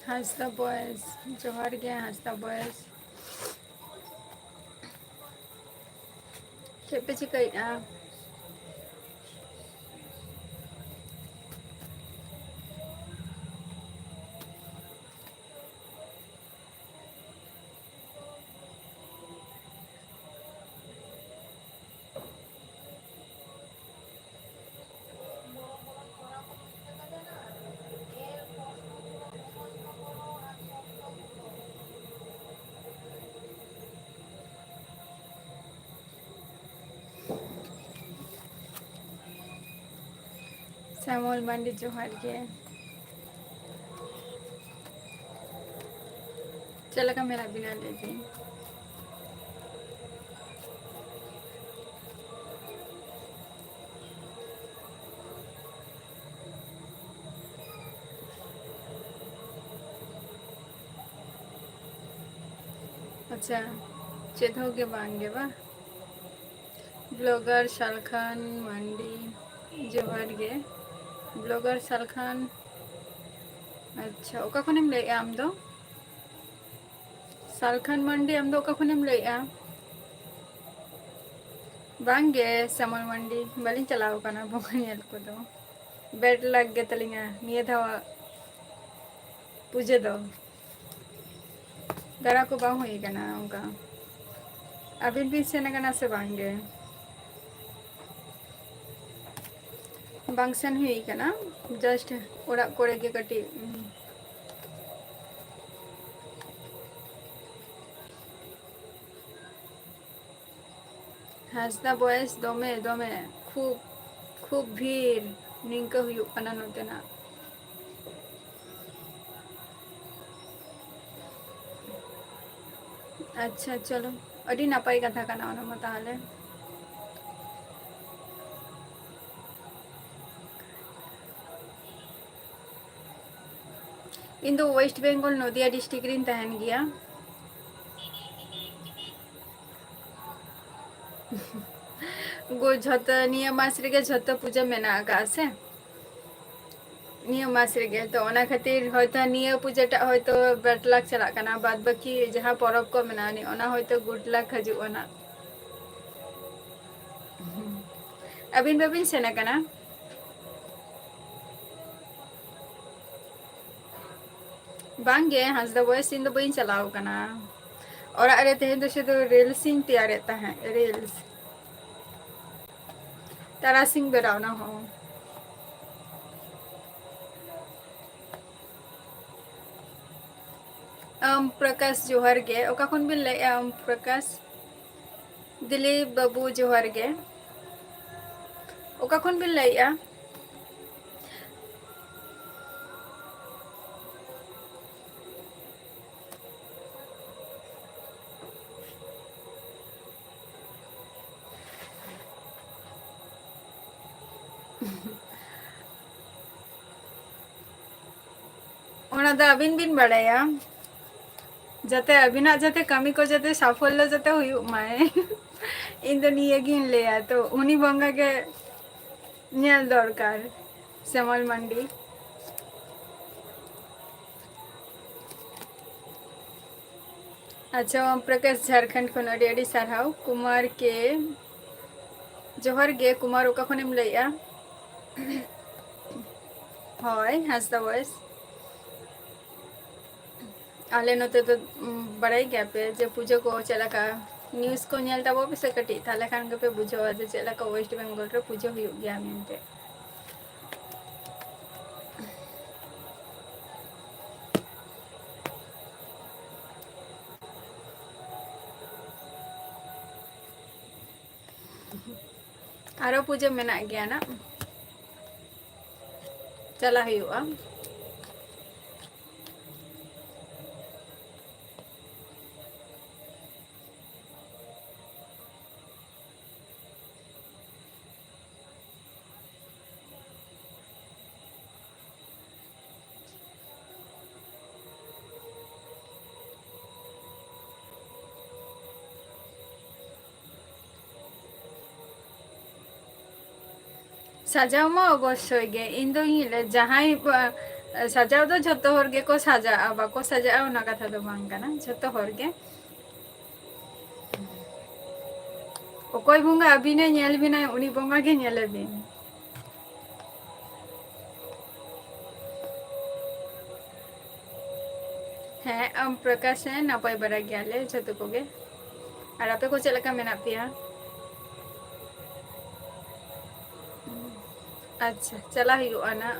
Hasda boys, जोहर गे Hasda boys. Siapa sih kayak Samuel Mandi जोहर गे. चला का मेरा बिना लेती. अच्छा चेत हो के बांगे बा. ब्लॉगर शालखान मंडी जोहर गे. ब्लॉगर शालखान. अच्छा ओका खुनेम ले आम दो. शालखान मंडी आम दो ओका खुनेम ले आ. बांगे सामुल मंडी बालिं चलाओ काना बोंगल को दो. बेड लग गे तलिंगा निये धावा पूजे दो. दरा को बांग हुई कना उनका. अभी भी सेना कना से बांगे. बांगसन हुई कना जस्ट ओड़ा कोड़े के कटी. Hasda boys dome dome खूब खूब भीड़ निंका हुई कना नोते ना. अच्छा चलो अड़ी नापाई कथा कना ओना मताले. इन दो वेस्ट बंगाल नदिया डिस्ट्रिक्ट रिन तहन गया. गो झत निया मास रे झत पूजा मेना का से निया मास रे तो ओना खातिर होयतो निया पूजाटा होयतो बैड लक चला कना बाद बाकी जहां परब को मेना नि ओना होयतो गुड लक हजु ओना. अबिन बाबिन सेना कना. बांगे Hasda boys इन दो बइन चलाओ कना. और अरे तेहन दो से तो रील्स इन तैयार रहता है रील्स. तारा सिंह बेराव ना हो. प्रकाश जोहर गे ओका खुन बिन ले प्रकाश. दिलीप बाबू जोहर गे ओका खुन बिन ले आ. ओना दा अबिन बिन बड़ाया जाते अबिना जाते कमी को जाते साफल्य जाते हुई माए. इन दो निये गिन ले आ तो उनी बंगा के नेल दरकार श्यामल मंडी. अच्छा ओम प्रकाश झारखंड खन अड़ी अड़ी सारहाव कुमार के जोहर गे कुमार ओका खनेम ले आ. होय Hasda boys आले नोते तो बड़ाई गया पे जे पूजा को चला का न्यूज़ को नेलता वो पे से कटी थाले खान के पे बुझो जे चला का वेस्ट बंगाल रे पूजा हुई गया मेनते. आरो पूजा मेना गया ना चला हुआ. साजाओ मा अवश्य गे इन दो ही ले जहां ᱥᱟᱡᱟᱣ ᱫᱚ ᱡᱷᱚᱛᱚ ᱦᱚᱲ ᱜᱮᱠᱚ ᱥᱟᱡᱟᱜᱼᱟ, ᱵᱟᱠᱚ ᱥᱟᱡᱟᱜᱼᱟ ᱚᱱᱟ ᱠᱟᱛᱷᱟ ᱫᱚ ᱵᱟᱝ ᱠᱟᱱᱟ, ᱡᱷᱚᱛᱚ ᱦᱚᱲ ᱜᱮ᱾ ᱚᱠᱚᱭ ᱵᱚᱸᱜᱟ ᱟᱹᱵᱤᱱᱮ ᱧᱮᱞ ᱵᱤᱱᱟᱭ ᱩᱱᱤ ᱵᱚᱸᱜᱟ ᱜᱮ ᱧᱮᱞᱮ ᱵᱤᱱ᱾ ᱦᱮᱸ ᱟᱢ ᱯᱨᱚᱠᱟᱥ ᱦᱮᱸ ᱱᱟᱯᱟᱭ ᱵᱟᱲᱟ ᱜᱮᱭᱟᱞᱮ ᱡᱷᱚᱛᱚ ᱠᱚᱜᱮ᱾ ᱟᱨ ᱟᱯᱮ ᱠᱚ ᱪᱮᱫ ᱞᱮᱠᱟ ᱢᱮᱱᱟᱜ ᱯᱮᱭᱟ? ᱟᱪᱪᱷᱟ ᱪᱟᱞᱟᱜ ᱦᱩᱭᱩᱜᱼᱟ ᱱᱟᱜ᱾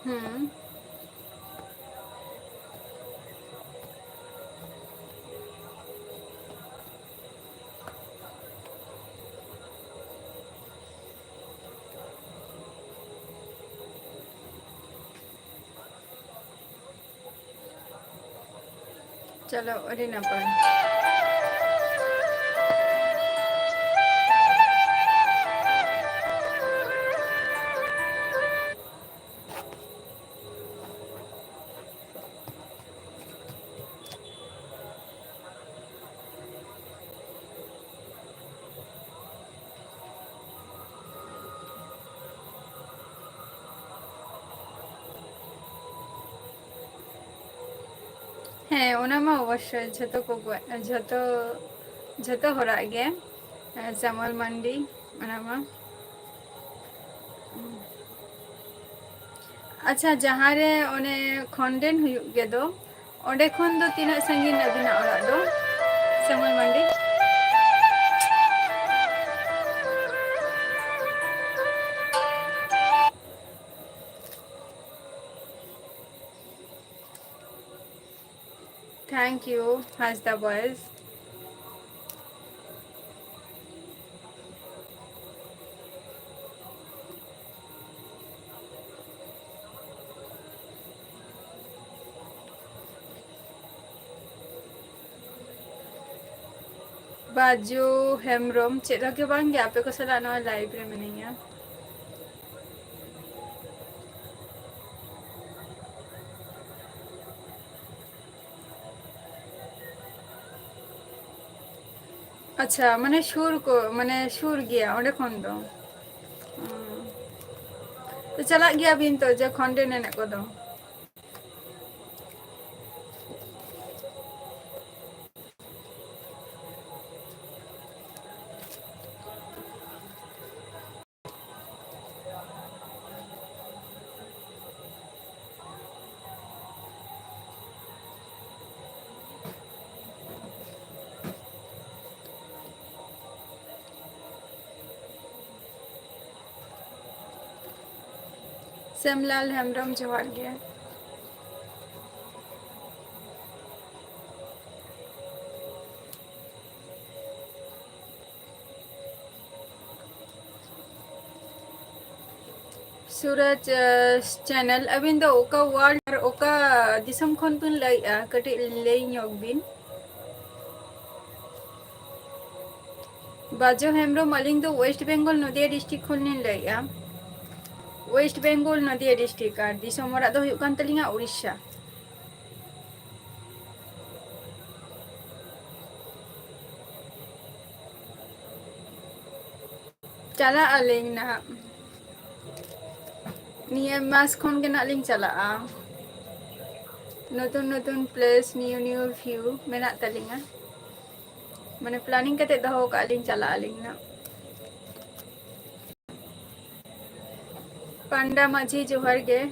ᱦᱩᱸ चलो अरे नपाय। ᱦᱮᱸ ᱚᱱᱟ ᱢᱟ ᱚᱵᱚᱥᱥᱳᱭ ᱡᱷᱚᱛᱚ ᱠᱚ ᱡᱷᱚᱛᱚ ᱦᱚᱲᱟᱜ ᱜᱮ ᱥᱮᱢᱚᱞ ᱢᱟᱱᱰᱤ ᱚᱱᱟ ᱢᱟ᱾ ᱟᱪᱪᱷᱟ ᱡᱟᱦᱟᱸᱨᱮ ᱚᱱᱮ ᱠᱷᱚᱱᱫᱮᱱ ᱦᱩᱭᱩᱜ ᱜᱮᱫᱚ ᱚᱸᱰᱮ ᱠᱷᱚᱱ ᱫᱚ ᱛᱤᱱᱟᱹᱜ ᱥᱟᱺᱜᱤᱧ ᱟᱵᱤᱱᱟᱜ ᱚᱲᱟᱜ ᱫᱚ ᱥᱮᱢᱚᱞ ᱢᱟᱱᱰᱤ? Thank you Hansda boys. Baju Hembram चेद के बांगे आपे को सला नवा लाइव रे मिनिया। अच्छा माने सुर को माने सुर गया ओंडे खन दो। तो चला गया बिन तो जे खंडे नेने को दो। सेमलाल हेमब्रम जोहार गया। सूरज चैनल अबिन दो ओका वर्ल्ड ओका दिसम खन बिन लइआ कटि लई ᱧᱚᱜ बिन। बाजो हेमब्रम अलिंग दो वेस्ट बेंगल नदिया डिस्ट्रिक्ट खन लिन लइआ। वेस्ट बेंगल नदिया डिस्ट्रिक्ट और दिसम ओरा दो हुयुग कान तलिंगा उड़ीसा। चला अलिंग ना निया मास खन के ना लिंग चलाआ। नतुन नतुन प्लेस न्यू न्यू व्यू मेना तलिंगा माने प्लानिंग कते दहो का लिंग चला अलिंग ना। पांडा माझी जोहार गे।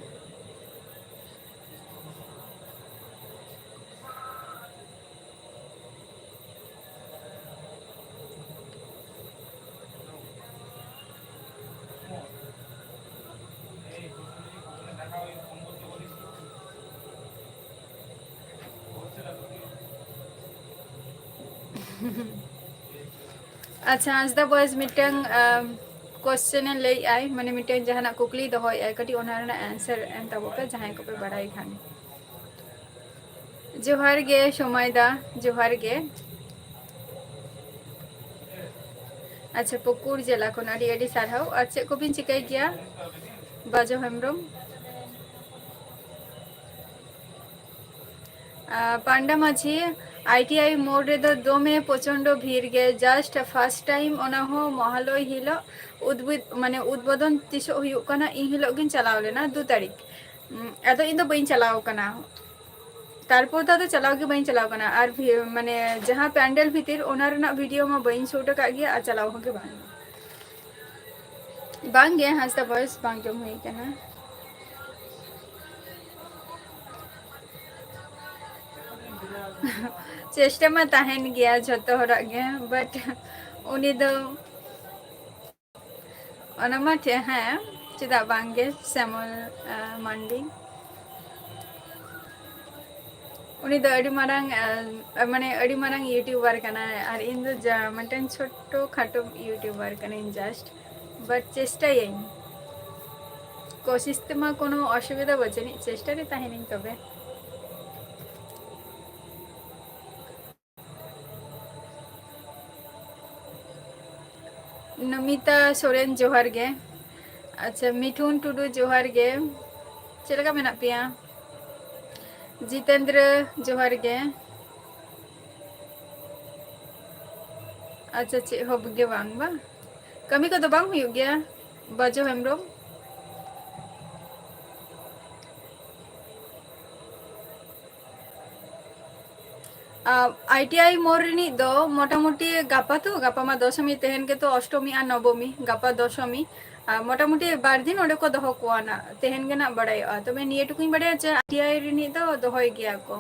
अच्छा आज द बॉयज मिटंग क्वेश्चन ले आई माने मिटंग जहाना कुकली दहोय आई कटी ओना रना आंसर एम तबो पे जहां को पे बड़ाई खान। जोहार गे सोमायदा जोहार गे। अच्छा पुकुर जिला को अड़ी अड़ी सारहाव और चेक को बिन चिकाई गया बाजो हेमब्रम? पांडा माझी ITI मोड रे दो दोमे प्रचंड भीड़ गे जस्ट फर्स्ट टाइम ओना हो महालय हिलो उद्भिद माने उद्बोधन तिसो हुयुग कना इन हिलो गिन चलाव लेना 2 तारीख अदो इन दो बइन चलाव कना तारपर तो चलाव गे बइन चलाव कना और माने जहां पैंडल भीतर ओना रेना वीडियो में बइन शूट का गया और चलाव हो के बांग गे हासदा बॉयस बांग जम हुई कना चेष्टा में तहन गया जतो हरा गे बट उनी दो ओनामा थे हैं चेदा बांगे सैमुअल मंडी उनी दो अड़ी मारंग माने अड़ी मारंग यूट्यूबर कना और इन दो मटन छोटो खाटो यूट्यूबर कना जस्ट बट चेष्टा यही कोशिश मा कोनो असुविधा बचेनी चेष्टा रे तहन तबे नमिता सोरेन जोहार गे अच्छा मिठुन टुडू जोहार गे चलका मेना पिया जितेंद्र जोहार गे अच्छा चे होब गे बांग बा कमी को तो बांग हुई गया बाजो हेमब्रोम ITI मोर रिनी दो मोटामुटी गापा तो गापा मा दशमी तेहन के तो अष्टमी और नवमी गापा दशमी मोटामुटी बार दिन ओडे को दोहो को ना तेहन के ना बड़ाई तबे निये टुकुኝ बड़ाई जे ITI रिनी दो दोहोय गया को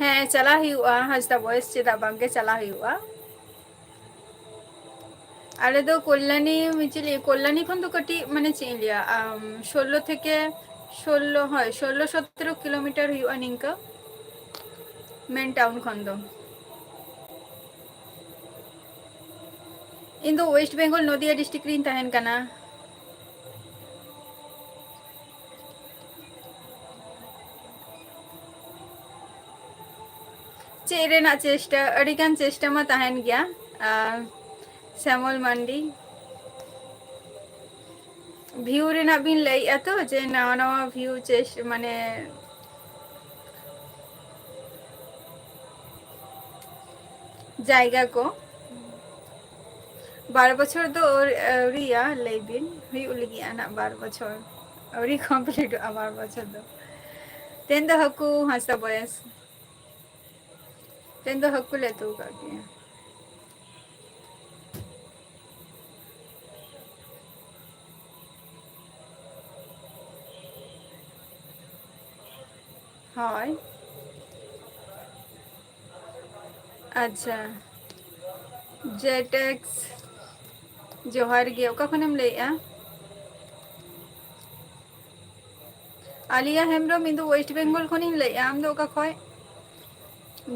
हाँ चला हुआ हाजदा बॉयस चेदा बांगे चला हुआ आले दो कल्याणी मिचिली कल्याणी खन तो कटी माने चेन लिया 16 থেকে 16 হয় 16-17 किलोमीटर हुआ निंका मेन टाउन खन दो इन दो वेस्ट बेंगल नदिया डिस्ट्रिक्ट रिन तहन कना चेरे ना चेष्टा अड़िगान चेष्टा मा तहन गया सैमुअल मंडी व्यू रेना बिन लई तो जे नवा नवा व्यू चेस्ट माने जायगा को 12 बछर तो औरिया लई बिन हुई लगी आना 12 बछर औरी कंप्लीट 12 बछर दो तेन दो हकु हंसता बयस तेन दो हकु ले तू का गया हाय अच्छा जेटेक्स जोहार गे ओका खनम लेया आलिया हेमब्रम इन दो वेस्ट बेंगल खनिम लेया आम दो ओका खय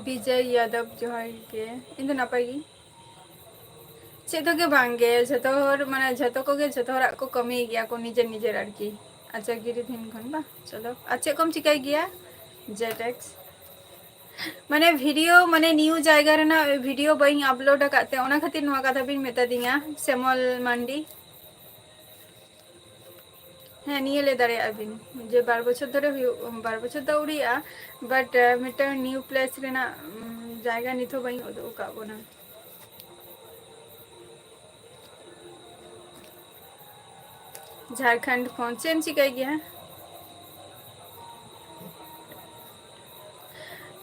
विजय यादव जोहार गे इन दो नापाय गी चेदो के बांगे जतोर माने जतो को गे जतोरा को कमी गया को निजे निजे आरकी अच्छा गिरी दिन खन बा चलो अच्छा कम चिकाई गया जेटेक्स माने वीडियो माने न्यू जायगा रेना वीडियो बई अपलोड करते ओना खातिर नवा कथा बिन मेता दिया सैमुअल मंडी हाँ निये ले दारे अबिन जे 12 बछर धरे 12 बछर दौड़िया बट मिटा न्यू प्लेस रेना जायगा निथो बई ओदो का बोना झारखंड फोन चेम चिकाई गया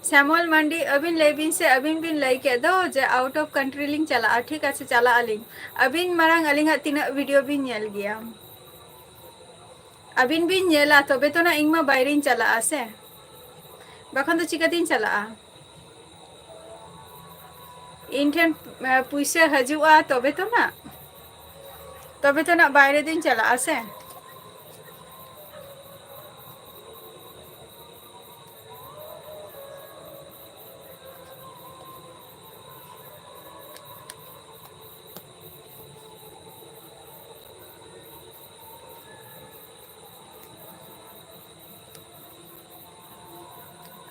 सैमुअल मंडी अबिन लेबिन से अबिन बिन लई के दो जे आउट ऑफ कंट्री लिंक चला ठीक है चला अलिंग अबिन मारंग अलिंग तीना वीडियो बिन नेल गया अबिन बिन नेला तबे तो ना इंग मा बायरिन चला आसे बाखन तो चिकातिन चला इन ठेन पुइसे हजुआ तबे तो ना बायरे दिन चला आसे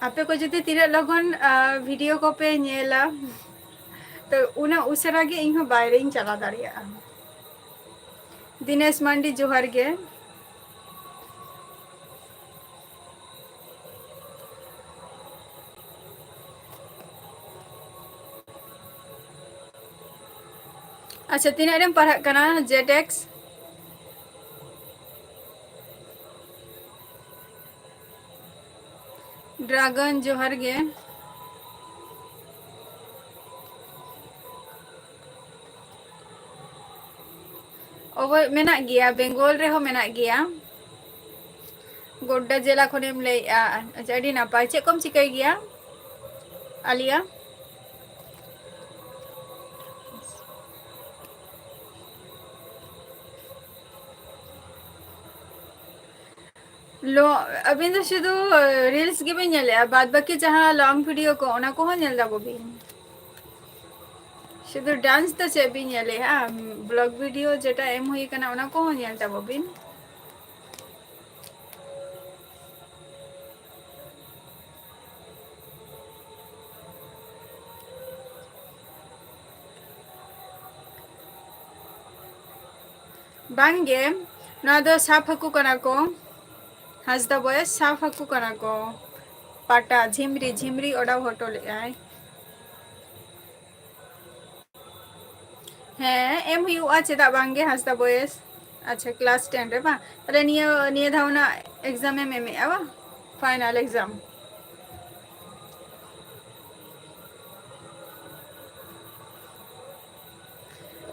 आपे को जति तीरा लगन वीडियो को पे नेला तो उना उसरा गे इन बायरे इन चला दाड़िया दिनेश मंडी जोहार गे अच्छा तीन रेम पढ़ा कना जेटेक्स ड्रैगन जोहर गे ओबो मेना गया बेंगल रे हो मेना गया गोड्डा जिला खनेम ले अच्छा अड़ी नापाय चे कम चिकाई गया आलिया लो अभी तो शुद्ध रील्स गे बिन नेले बाद बाकी जहाँ लॉन्ग वीडियो को ओना को हो नेल दाबो बिन शुद्ध डांस तो चे बिन नेले हां ब्लॉग वीडियो जेटा एम हुई कना ओना को हो नेल दाबो बिन बांगे ना दो साफ हकु कना को हंसदा बॉयस साफ हकु कना को पाटा झिमरी झिमरी ओडा होटो ले आय हैं एम हुआ चेदा बांगे हंसदा बॉयस अच्छा क्लास 10 रे बा तले निये धावना एग्जाम एम एम आवा फाइनल एग्जाम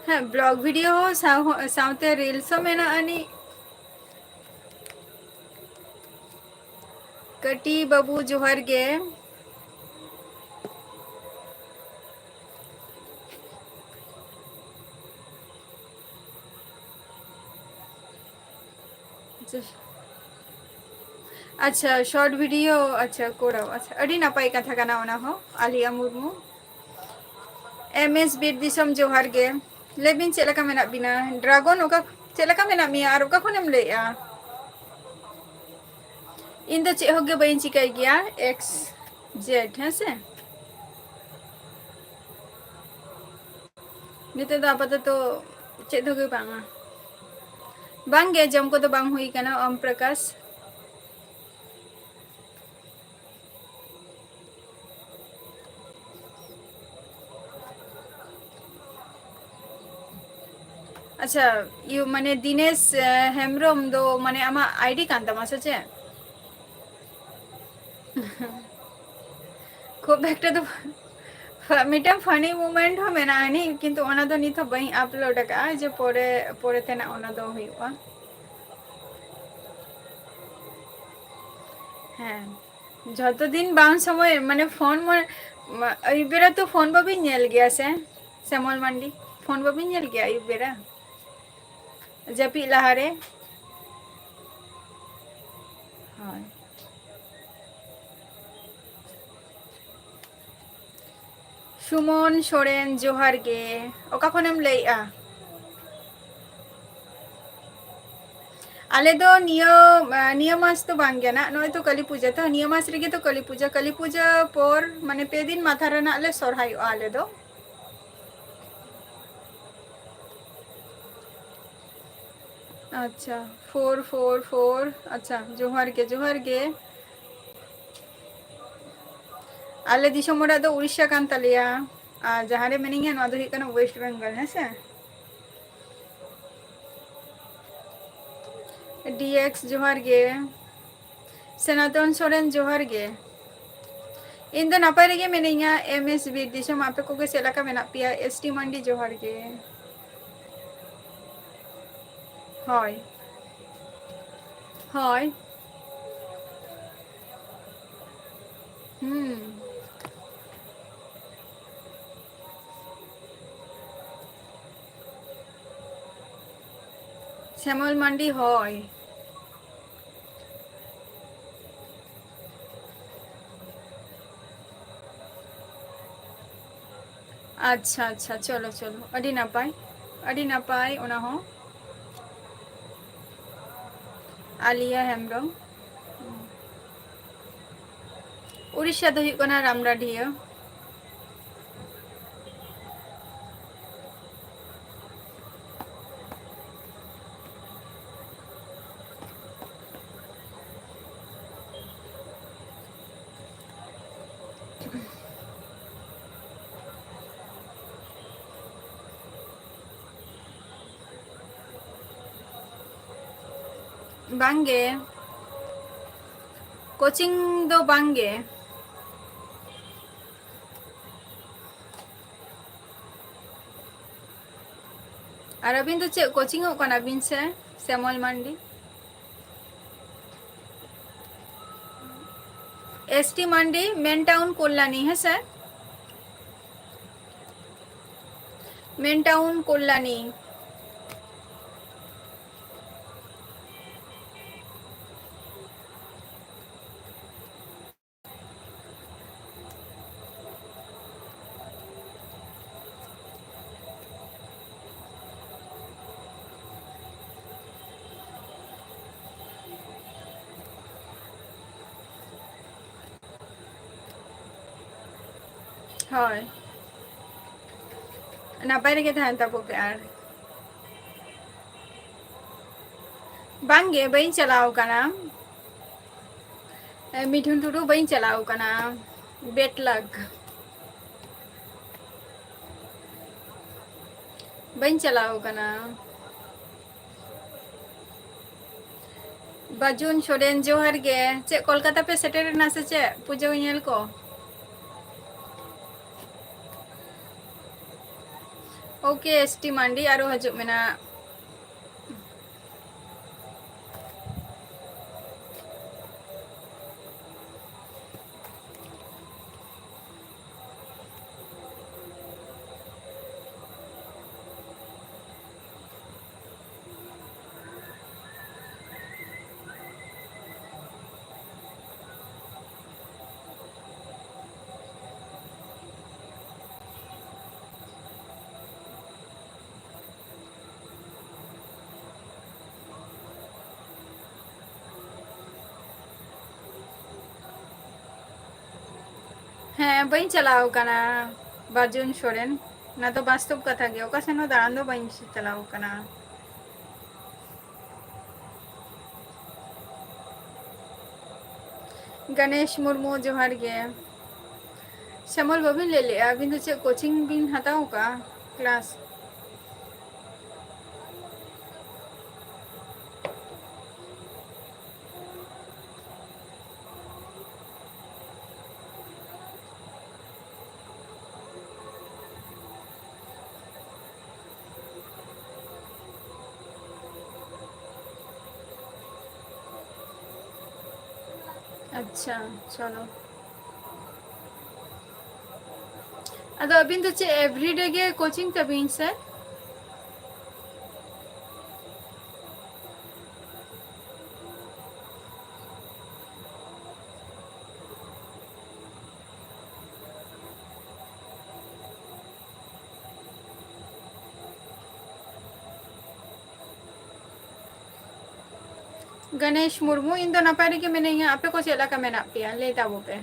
हाँ ब्लॉग वीडियो साउते रील्स में ना अनि कटी बाबू जोहर गे अच्छा शॉर्ट वीडियो अच्छा कोड़ा अच्छा अड़ी नापाई कथा कना ओना हो आलिया मुर्मू एमएस बीर दिसम जोहर गे लेबिन चेलका मेना बिना ड्रैगन ओका चेलका मेना मिया आर ओका खनेम लेया इन दो चे होगे बइन चिकाई गया एक्स जेड है से निते दा पता तो चेद होगे बांगा बांगे जम को तो बांग हुई कना ओम प्रकाश अच्छा यू माने दिनेश हेमब्रम दो माने आमा आईडी कांता मासे चे खूब एकटा तो मिटम फनी मोमेंट हो मेना आनी किंतु ओना दो नितो बई अपलोड का जे पोरे पोरे तेना ओना दो हुआ हाँ जतो दिन बाउन समय माने फोन मन अयुबेरा तो फोन बाबी नेल गया से श्यामल मंडी फोन बाबी नेल गया अयुबेरा जपी लहारे हाँ सुमन सोरेन जोहार गे ओका खनेम लैया आले दो नियमास तो बांग गया ना नय तो काली पूजा तो नियमास रेगे तो काली पूजा पर माने पे दिन माथा रना आले सरहाय आले दो अच्छा 444 अच्छा जोहार गे आले दिसम मोड़ा दो उड़ीसा कान तलिया जहाँ रे मिनिंग है ना दो हिकना वेस्ट बंगाल है से डीएक्स जोहार गे सनातन सोरेन जोहार गे इन दो नापाय रेगे मिनिंगा एमएस बीर दिसम आपे को के सेलाका मेना पिया एसटी मंडी जोहार गे हाय हाय श्यामल मंडी हाय अच्छा अच्छा चलो चलो अड़ी नापाय ओना हो आलिया हेमब्रम उड़ीसा दो हुई रामराडिया बांगे कोचिंग दो बांगे और अबिन तो चे कोचिंग अबिन से श्यामल मांडी एसटी मांडी मेन टाउन कल्याणी है सर मेन टाउन कल्याणी हाँ नपाय रेगे तहन तबो प्यार बांगे बई चलाओ कना मिठुन टुडू बई चलाओ कना बेटलग बई चलाओ कना बाजुन सोरेन जोहर गे चे कोलकाता पे सेटेर ना से चे पूजा उñel को ओके एसटी मांडी आरो हजु मेना हाँ बई चलाओ कना बाजुन सोरेन ना तो वास्तव कथा गे ओका सेनो दारान दो बई चलाओ कना गणेश मुर्मू जोहर गे श्यामल बाबिन ले ले अबिन तो चे कोचिंग बिन हताओ का क्लास अच्छा चलो अदो अबिन तो चे एवरीडे गे कोचिंग तबिन से गणेश मुर्मू इन दो नपाय रेगे मैंने यहाँ आपे को चेला का मैंने पिया लेता वो पे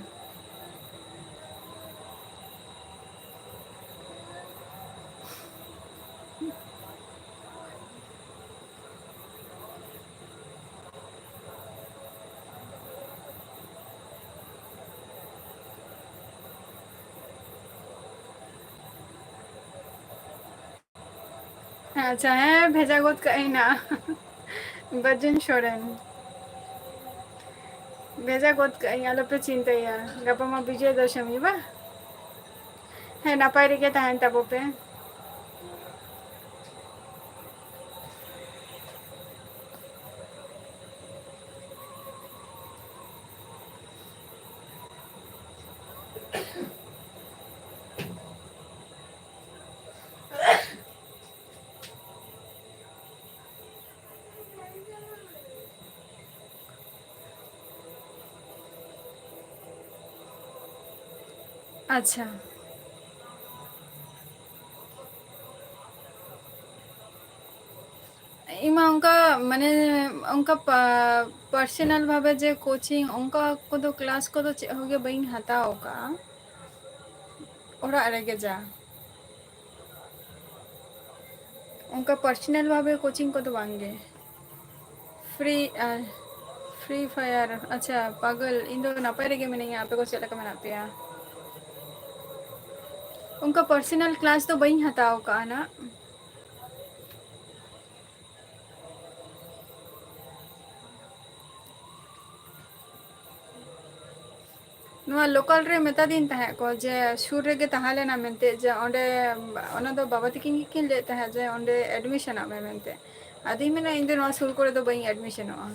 अच्छा है भेजा गोत कहीं ना बजन सोरेन भेजा गोत कहीं आलो पे चिंता या गपा मा विजय दशमी बा है नपाय रेगे तहन तबो पे अच्छा इमा उनका माने उनका पर्सनल भावे जे कोचिंग उनका को तो क्लास को तो होगे बइन हताओ का ओरा रेगे जा उनका पर्सनल भावे कोचिंग को तो वांगे फ्री फ्री फायर अच्छा पागल इन दो नपाय रेगे मैंने यहाँ पे को चला का मैंने पिया उनका पर्सनल क्लास तो बइन हताओ का ना ᱱᱚᱣᱟ ᱞᱳᱠᱟᱞ ᱨᱮ ᱢᱮᱛᱟ ᱫᱤᱧ ᱛᱟᱦᱮᱸ ᱠᱚ ᱡᱮ ᱥᱩᱨ ᱨᱮᱜᱮ ᱛᱟᱦᱮᱸ ᱞᱮᱱᱟ ᱢᱮᱱᱛᱮ ᱡᱮ ᱚᱸᱰᱮ ᱚᱱᱟ ᱫᱚ ᱵᱟᱵᱟ ᱛᱟᱹᱠᱤᱱ ᱜᱮᱠᱤᱱ ᱞᱟᱹᱭᱮᱫ ᱛᱟᱦᱮᱸᱫ ᱡᱮ ᱚᱸᱰᱮ ᱮᱰᱢᱤᱥᱚᱱᱚᱜ ᱢᱮ ᱢᱮᱱᱛᱮ, ᱟᱫᱚᱧ ᱢᱮᱱᱟ ᱤᱧ ᱫᱚ ᱱᱚᱣᱟ ᱥᱩᱨ ᱠᱚᱨᱮ ᱫᱚ ᱵᱟᱹᱧ ᱮᱰᱢᱤᱥᱚᱱᱚᱜᱼᱟ᱾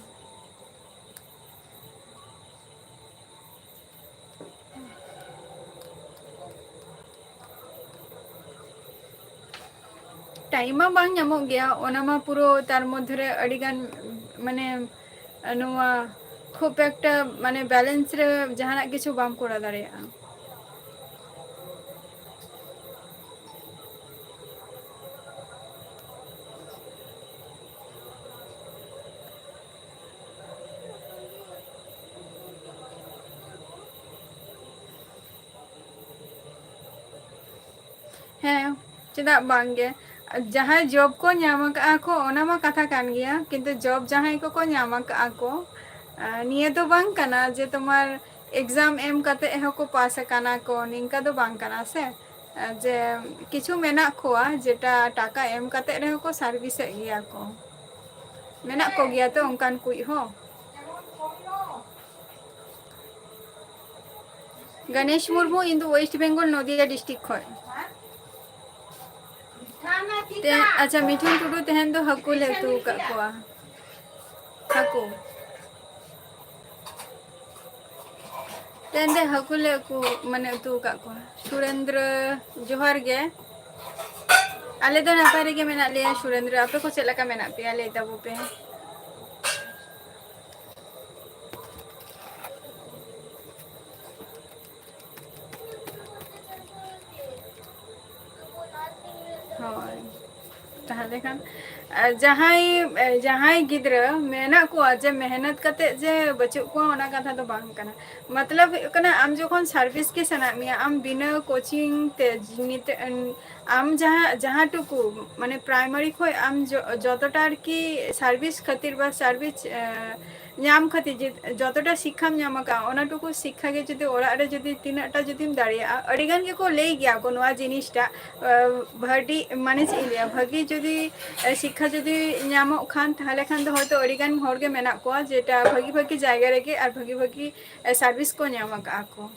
ᱴᱟइम ᱢᱟ ᱵᱟᱝ ᱧᱟᱢᱚᱜ ᱜᱮᱭᱟ, ᱚᱱᱟ ᱢᱟ ᱯᱩᱨᱟᱹ ᱛᱟᱨ ᱢᱚᱫᱽᱫᱷᱮ ᱨᱮ ᱟᱹᱰᱤᱜᱟᱱ ᱢᱟᱱᱮ ᱱᱚᱣᱟ ᱠᱷᱩᱵ ᱮᱠᱴᱟ ᱢᱟᱱᱮ ᱵᱮᱞᱮন্ᱥ ᱨᱮ ᱡᱟᱦᱟᱱᱟᱜ ᱠᱤᱪᱷᱩ ᱵᱟᱢ ᱠᱚᱨᱟᱣ ᱫᱟᱲᱮᱭᱟᱜᱼᱟ᱾ ᱦᱮᱸ ᱪᱮᱫᱟᱜ ᱵᱟᱝᱜᱮ, ᱡᱟᱦᱟᱸᱭ ᱡᱚᱵ ᱠᱚ ᱧᱟᱢ ᱟᱠᱟᱜᱼᱟ ᱠᱚ ᱚᱱᱟ ᱢᱟ ᱠᱟᱛᱷᱟ ᱠᱟᱱ ᱜᱮᱭᱟ, ᱠᱤᱱᱛᱩ ᱡᱚᱵ ᱡᱟᱦᱟᱸᱭ ᱠᱚᱠᱚ ᱧᱟᱢ ᱟᱠᱟᱜᱼᱟ ᱠᱚ ᱱᱤᱭᱟᱹ ᱫᱚ ᱵᱟᱝ ᱠᱟᱱᱟ ᱡᱮ ᱛᱳᱢᱟᱨ ᱮᱠᱡᱟᱢ ᱮᱢ ᱠᱟᱛᱮᱜ ᱦᱚᱸᱠᱚ ᱯᱟᱥ ᱟᱠᱟᱱᱟ ᱠᱚ, ᱱᱤᱝᱠᱟ ᱫᱚ ᱵᱟᱝ ᱠᱟᱱᱟ ᱥᱮ᱾ ᱡᱮ ᱠᱤᱪᱷᱩ ᱢᱮᱱᱟᱜ ᱠᱚᱣᱟ ᱡᱮᱴᱟ ᱴᱟᱠᱟ ᱮᱢ ᱠᱟᱛᱮᱜ ᱨᱮᱦᱚᱸ ᱠᱚ ᱥᱟᱨᱵᱷᱤᱥᱮᱫ ᱜᱮᱭᱟ ᱠᱚ, ᱢᱮᱱᱟᱜ ᱠᱚᱜᱮᱭᱟ ᱛᱚ ᱚᱱᱠᱟᱱ ᱠᱩᱡ ᱦᱚᱸ᱾ ᱜᱚᱱᱮᱥ ᱢᱩᱨᱢᱩ, ᱤᱧ ᱫᱚ ᱳᱭᱮᱥᱴ ᱵᱮᱝᱜᱚᱞ ᱱᱚᱫᱤᱭᱟ ᱰᱤᱥᱴᱨᱤᱠᱴ ᱠᱷᱚᱡ᱾ ᱟᱪᱪᱷᱟ ᱢᱤᱴᱷᱩᱱ ᱴᱩᱰᱩ ᱛᱮᱦᱮᱧ ᱫᱚ ᱦᱟᱹᱠᱩ ᱞᱮ ᱩᱛᱩ ᱟᱠᱟᱫ ᱠᱚᱣᱟ, ᱦᱟᱹᱠᱩ ᱛᱮᱦᱮᱧ ᱫᱚ ᱦᱟᱹᱠᱩ ᱞᱮ ᱢᱟᱱᱮ ᱩᱛᱩ ᱟᱠᱟᱫ ᱠᱚᱣᱟ᱾ ᱥᱩᱨᱮᱱᱫᱨᱚ ᱡᱚᱦᱟᱨ ᱜᱮ᱾ ᱟᱞᱮ ᱫᱚ ᱱᱟᱯᱟᱭ ᱨᱮᱜᱮ ᱢᱮᱱᱟᱜ ᱞᱮᱭᱟ ᱥᱩᱨᱮᱱᱫᱨᱚ, ᱟᱯᱮ ᱠᱚ ᱪᱮᱫ ᱞᱮᱠᱟ ᱢᱮᱱᱟᱜ ᱯᱮᱭᱟ ᱞᱟᱹᱭ ᱛᱟᱵᱚ ᱯᱮ? ᱦᱳᱭ ᱛᱟᱦᱚᱞᱮ ᱠᱷᱟᱱ ᱡᱟᱦᱟᱸᱭ ᱜᱤᱫᱽᱨᱟᱹ ᱢᱮᱱᱟᱜ ᱠᱚᱣᱟ ᱡᱮ ᱢᱮᱦᱱᱚᱛ ᱠᱟᱛᱮᱜ ᱡᱮ ᱵᱟᱹᱪᱩᱜ ᱠᱚᱣᱟ ᱚᱱᱟ ᱠᱟᱛᱷᱟ ᱫᱚ ᱵᱟᱝ ᱠᱟᱱᱟ᱾ ᱢᱚᱛᱞᱚᱵ ᱦᱩᱭᱩᱜ ᱠᱟᱱᱟ ᱟᱢ ᱡᱚᱠᱷᱚᱱ ᱥᱟᱨᱵᱷᱤᱥ ᱜᱮ ᱥᱟᱱᱟᱭᱮᱫ ᱢᱮᱭᱟ, ᱟᱢ ᱵᱤᱱᱟᱹ ᱠᱳᱪᱤᱝ ᱛᱮ ᱟᱢ ᱡᱟᱦᱟᱸ ᱴᱩᱠᱩ ᱢᱟᱱᱮ ᱯᱨᱟᱭᱢᱟᱨᱤ ᱠᱷᱚᱡ ᱟᱢ ᱡᱚᱛᱚᱴᱟ ᱟᱨᱠᱤ ᱥᱟᱨᱵᱷᱤᱥ ᱠᱷᱟᱹᱛᱤᱨ ᱵᱟ ᱥᱟᱨᱵᱷᱤᱥ ᱧᱟᱢ ᱠᱷᱟᱹᱛᱤᱨ ᱡᱚᱛᱚᱴᱟ ᱥᱤᱠᱠᱷᱟᱢ ᱧᱟᱢ ᱟᱠᱟᱫᱟ ᱚᱱᱟ ᱴᱩᱠᱩ ᱥᱤᱠᱠᱷᱟ ᱜᱮ ᱡᱩᱫᱤ ᱚᱲᱟᱜ ᱨᱮ ᱡᱩᱫᱤ ᱛᱤᱱᱟᱹᱜ ᱴᱟ ᱡᱩᱫᱤᱢ ᱫᱟᱲᱮᱭᱟᱜᱼᱟ, ᱟᱹᱰᱤ ᱜᱟᱱ ᱜᱮᱠᱚ ᱞᱟᱹᱭ ᱜᱮᱭᱟ ᱠᱚ ᱱᱚᱣᱟ ᱡᱤᱱᱤᱥᱴᱟᱜ ᱵᱷᱟᱹᱜᱤ ᱢᱟᱱᱮ ᱪᱮᱫ ᱤᱧ ᱞᱟᱹᱭᱟ, ᱵᱷᱟᱹᱜᱤ ᱡᱩᱫᱤ ᱥᱤᱠᱠᱷᱟ ᱡᱩᱫᱤ ᱧᱟᱢᱚᱜ ᱠᱷᱟᱱ ᱛᱟᱦᱚᱞᱮ ᱠᱷᱟᱱ ᱫᱚ ᱦᱚᱭᱛᱳ ᱟᱹᱰᱤ ᱜᱟᱱ ᱦᱚᱲ ᱜᱮ ᱢᱮᱱᱟᱜ ᱠᱚᱣᱟ ᱡᱮᱴᱟ ᱵᱷᱟᱹᱜᱤ ᱵᱷᱟᱹᱜᱤ ᱡᱟᱭᱜᱟ ᱨᱮᱜᱮ ᱟᱨ ᱵᱷᱟᱹᱜᱤ ᱵᱷᱟᱹᱜᱤ ᱥᱟᱨᱵᱷᱤᱥ ᱠᱚ ᱧᱟᱢ ᱟᱠᱟᱫᱼᱟ ᱠᱚ᱾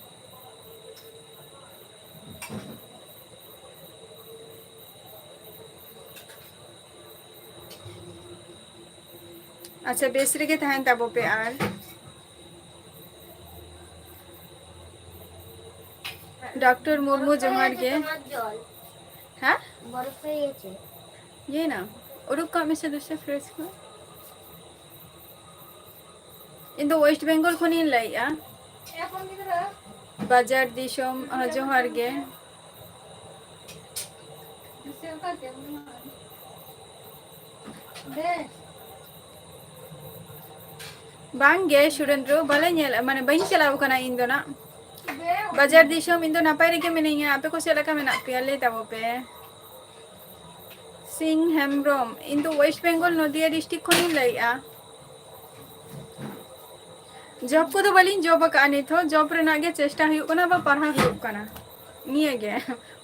ᱟᱪᱪᱷᱟ ᱵᱮᱥ ᱨᱮᱜᱮ ᱛᱟᱦᱮᱱ ᱛᱟᱵᱚ ᱯᱮ ᱟᱨ डॉक्टर मुर्मू जोहार गे। हाँ ये ना उड़ुक का में से दूसरे फ्रेश को इन दो वेस्ट बंगाल को नहीं लाया बाजार दिशोम जोहार गे। बांग गे सुरेंद्र बाले नेल माने बइन चलाव कना इन दो ना बाजार दिशोम इन दो नापाय रेगे मिनिया आपे को चेला का मेना पे ले ताबो पे सिंह हेम्ब्रोम इन दो वेस्ट बंगाल नदिया डिस्ट्रिक्ट को नहीं लाया जॉब को तो बालिन जॉब का नहीं थो जॉब रे नागे चेष्टा हुई कना बा पढ़ा हुई कना निये गे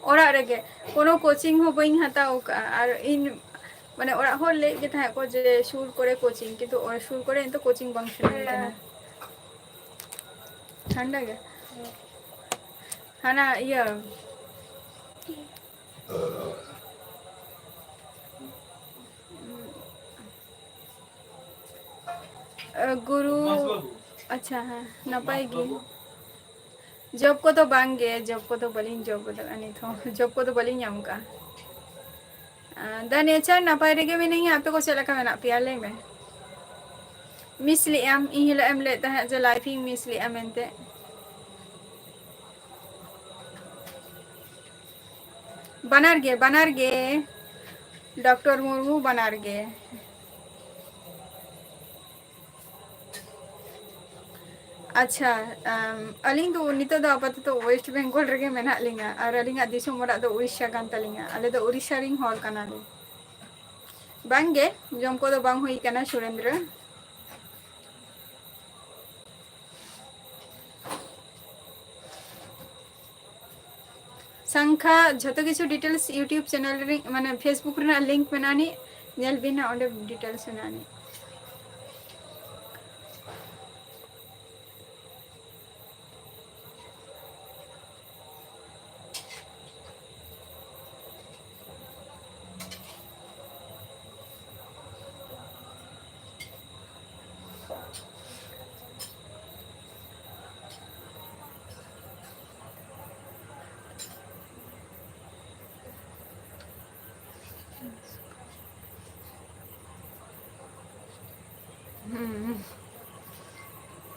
ओरा रेगे कोनो कोचिंग हो बइन हताओ का और इन माने ओरा होर ले गे था को जे सुर करे कोचिंग किंतु और सुर करे इन तो कोचिंग बांग शुरू कना ठंडा गे हाना ये गुरु अच्छा है नपाय गे जॉब को तो बांगे जॉब को तो बलिन जॉब को तो नहीं थो जॉब को तो बलिन नाम का द नेचर नपाय रेगे में नहीं आपे को चला का मेना पिया ले में मिस लियाम इहिला एम लेता है जो लाइफिंग मिस लिया मेनते बनार गे डॉक्टर मुर्मू बनार गे अच्छा अलिंग तो नितो दो आपातत तो वेस्ट बंगाल रेगे मेना लिंगा और अलिंगा दिसुम ओरा दो उड़ीसा कान तलिंगा आले दो उड़ीसा रिंग हॉल काना ले बांगे जम को दो बांग हुई काना सुरेंद्र संखा झतो किछु डिटेल्स यूट्यूब चैनल रे माने फेसबुक रे लिंक मेनानी नेल बिना ओंडे डिटेल्स मेनानी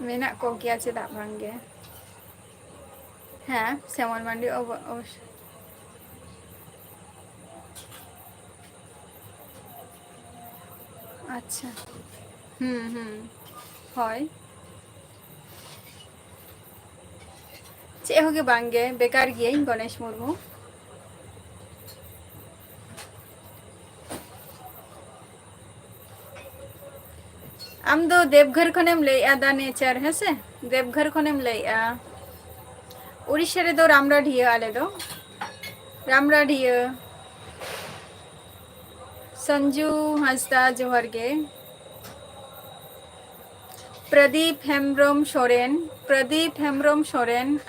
मेना को क्या चेदा बांगे हाँ श्यामल मांडी अवश्य अच्छा हय चे होगे बांगे बेकार गिये गणेश मुर्मू आम दो देवघर खनेम लैया दा नेचर है से देवघर खनेम लैया उड़ीसा रे दो रामराढिया आले दो रामराढिया संजू हांसदा जोहर गे प्रदीप हेम्ब्रम सोरेन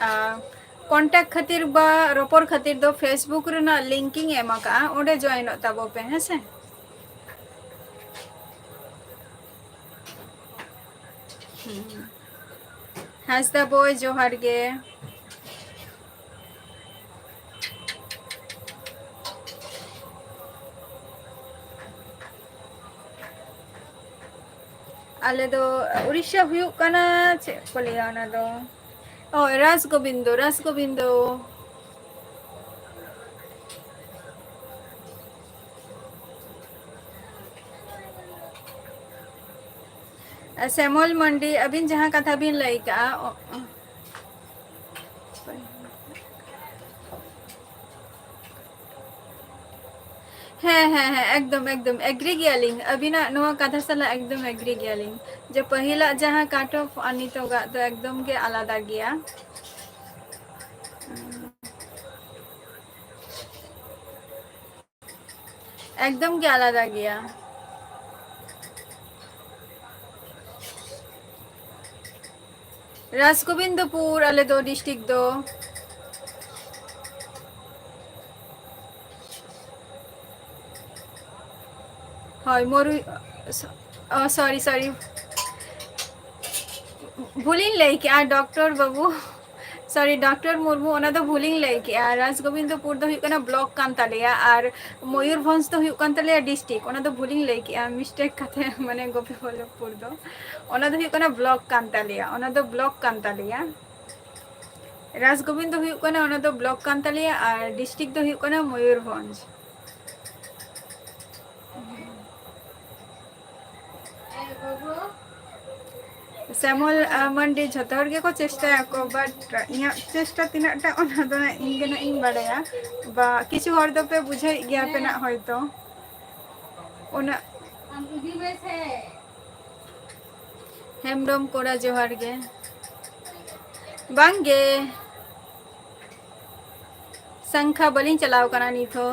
कॉन्टैक्ट खातिर बा रोपर खातिर दो फेसबुक रेना लिंकिंग एमा का ओडे जॉइन ताबो पे है से हांसदा बॉय जोहर गे आले दो उड़ीसा हुयुक काना चे को लिया ना दो ओ राजगोविंदो श्यामल मंडी अबिन जहाँ कथा बिन लैका हाँ एकदम एकदम एग्री गियालिंग अबिना नवा कथा सला एकदम एग्री गियालिंग जो पहिला जहाँ काट ऑफ अनितोगा तो एकदम के आलादा गया एकदम के आलादा गया राजगोविंदपुर आले दो डिस्ट्रिक्ट दो হয় মরু সরি भूलिंग लैके आ डॉक्टर बाबू सॉरी डॉक्टर मुर्मू ओना दो भूलिंग लैके आ राजगोविंदपुर दो हुई ब्लॉक कान तालिया और मयूरभंज दो हुई कान तालिया डिस्ट्रिक्ट ओना दो भूलिंग लैके आ मिस्टेक काते माने गोपीबल्लभपुर दो ओना दो हुई ब्लॉक कान तालिया ओना दो ब्लॉक कान तालिया राजगोविंद हुई ओना दो ब्लॉक कान तालिया और डिस्ट्रिक्ट दो हुई मयूरभंज श्यामल मंडी झतर के को चेष्टा को बट इया चेष्टा तिनाटा ओना दो इंगे ना इन बाड़ाया बा किछु हर दो पे बुझाई गया पे ना होयतो ओना हेमब्रम कोड़ा जोहार गे बांगे संखा बलिंग चलाव कना निथो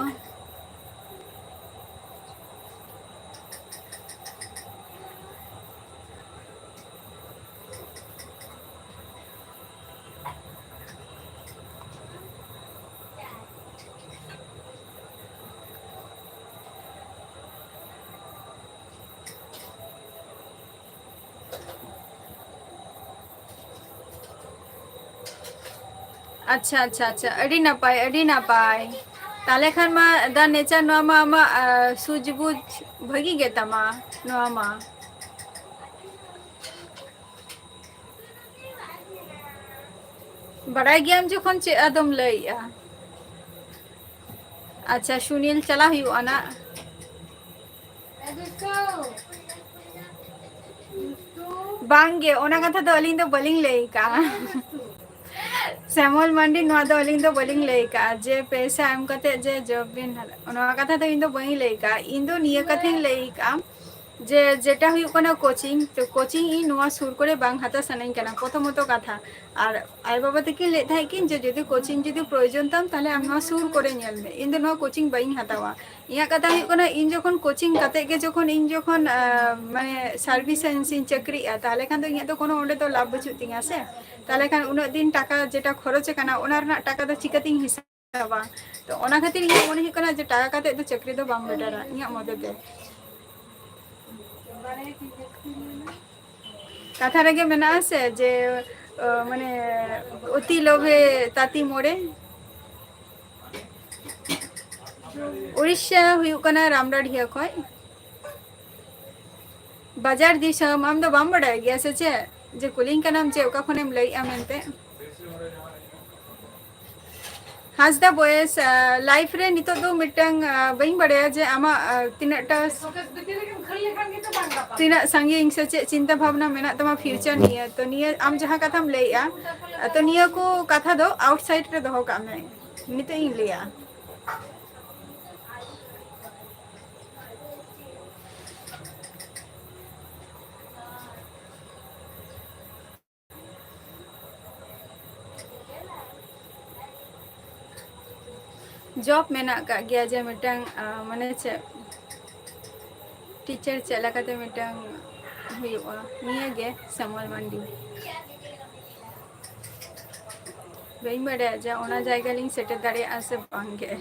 अच्छा अड़ी नापाय ताले खान मा दा नेचर नोआ मा मा सुजबुज भगी गे तमा नोआ मा बड़ाई गया जोखन चे आदम लैया अच्छा सुनील चला हुई आना बांगे ओना कथा दो अलिंग दो बलिंग लैका श्यामल मंडी नोआ दो अलिंग दो बलिंग लैका जे पैसा एम कते जे जॉब बिन ओना कथा दो इन दो बही लैका इन दो निया कथा लैका जे जेटा हुई कोना कोचिंग तो कोचिंग इन नोआ सुर करे बांग हाता सनाई कना प्रथमत कथा और आय बाबा तक ले थाई किन जे जदि कोचिंग जदि प्रयोजन तम ताले आम नोआ सुर करे नेल मे इन दो नोआ कोचिंग बाइंग हातावा इया कथा हुई कोना इन जखन कोचिंग कते के जखन इन जखन माने सर्विस एजेंसी चाकरी आ ताले खान दो इया तो कोनो ओंडे तो लाभ बचु तिंगा से ताले खान उना दिन टाका जेटा खरच कना ओना रना टाका दो चिकातिंग हिसाबा तो ओना खातिर इया मने हुई कोना जे टाका कते दो चाकरी दो बांग बेटारा इया मदते कथा रेगे मेना से जे माने अति लोभे ताती मोड़े उड़ीसा हुई रामराढिया खय बाजार दिसम आम दो बाम बड़ा गया से चे जे कुलिंग का नाम चे ओका खोनेम लई आमेंते हासदा बॉयस लाइफ रे नितो दो मिटंग बइन बड़े जे आमा तीना टा तीना संगी से चे चिंता भावना मेना तमा फ्यूचर निया तो निया आम जहां कथाम लईया तो निया को कथा दो आउटसाइड रे दोहो का मे नितो इन लिया जॉब मेना का गया जे मिटंग माने चे टीचर चला काते मिटंग हुआ निया गे समल मंडी बइन बड़े जा ओना जायगा लिंग सेटे दाड़े आसे बांगे